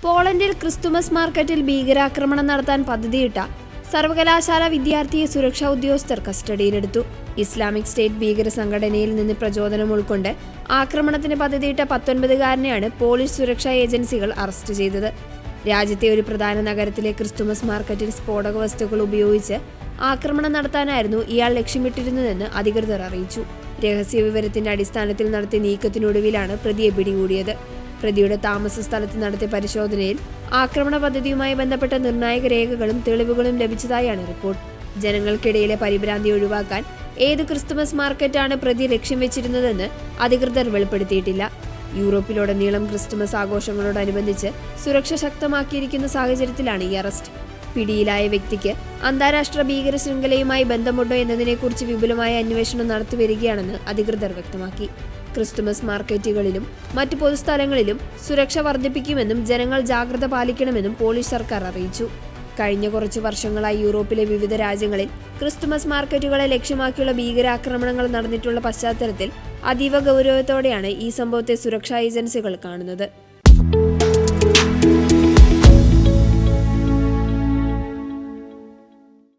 പോളണ്ടിൽ Christmas മാർക്കറ്റിൽ ഭീകരാക്രമണം നടത്താൻ പദ്ധതിയിട്ട സർവകലാശാല വിദ്യാർത്ഥിയെ സുരക്ഷാ ഉദ്യോഗസ്ഥർ കസ്റ്റഡിയിലെടുത്തു. ഇസ്ലാമിക് സ്റ്റേറ്റ് ഭീകര സംഘടനയിൽ നിന്ന് പ്രചോദനം ഉൾക്കൊണ്ട് ആക്രമണത്തിന് പദ്ധതിയിട്ട 19-കാരനെയാണ് പോളിഷ് സുരക്ഷാ ഏജൻസികൾ അറസ്റ്റ് ചെയ്തത്. രാജ്യത്തെ ഒരു പ്രധാന നഗരത്തിലെ ക്രിസ്തുമസ് മാർക്കറ്റിൽ സ്ഫോടക വസ്തുക്കൾ ഉപയോഗിച്ച് ആക്രമണം നടത്താനായിരുന്നു ഇയാൾ ലക്ഷ്യമിട്ടിരുന്നതെന്ന് അധികൃതർ അറിയിച്ചു. രഹസ്യ വിവരത്തിന്റെ അടിസ്ഥാനത്തിൽ നടത്തിയ നീക്കത്തിനൊടുവിലാണ് പ്രതിയെ പിടികൂടിയത്. പ്രതിയുടെ താമസ സ്ഥലത്ത് നടത്തിയ പരിശോധനയിൽ ആക്രമണ പദ്ധതിയുമായി ബന്ധപ്പെട്ട നിർണായക രേഖകളും തെളിവുകളും ലഭിച്ചതായാണ് റിപ്പോർട്ട്. ജനങ്ങൾക്കിടയിലെ പരിഭ്രാന്തി ഒഴിവാക്കാൻ ഏത് ക്രിസ്തുമസ് മാർക്കറ്റാണ് പ്രതി ലക്ഷ്യം വെച്ചിരുന്നതെന്ന് അധികൃതർ വെളിപ്പെടുത്തിയിട്ടില്ല. യൂറോപ്പിലുടനീളം ക്രിസ്തുമസ് ആഘോഷങ്ങളോടനുബന്ധിച്ച് സുരക്ഷ ശക്തമാക്കിയിരിക്കുന്ന സാഹചര്യത്തിലാണ് ഈ അറസ്റ്റ്. പിടിയിലായ വ്യക്തിക്ക് അന്താരാഷ്ട്ര ഭീകര ശൃംഖലയുമായി ബന്ധമുണ്ടോ എന്നതിനെക്കുറിച്ച് വിപുലമായ അന്വേഷണം നടത്തിവരികയാണെന്ന് അധികൃതർ വ്യക്തമാക്കി. ക്രിസ്തുമസ് മാർക്കറ്റുകളിലും മറ്റു പൊതുസ്ഥലങ്ങളിലും സുരക്ഷ വർദ്ധിപ്പിക്കുമെന്നും ജനങ്ങൾ ജാഗ്രത പാലിക്കണമെന്നും പോളിഷ് സർക്കാർ അറിയിച്ചു. കഴിഞ്ഞ കുറച്ചു വർഷങ്ങളായി യൂറോപ്പിലെ വിവിധ രാജ്യങ്ങളിൽ ക്രിസ്തുമസ് മാർക്കറ്റുകളെ ലക്ഷ്യമാക്കിയുള്ള ഭീകരാക്രമണങ്ങൾ നടന്നിട്ടുള്ള പശ്ചാത്തലത്തിൽ അതീവ ഗൗരവത്തോടെയാണ് ഈ സംഭവത്തെ സുരക്ഷാ ഏജൻസികൾ കാണുന്നത്.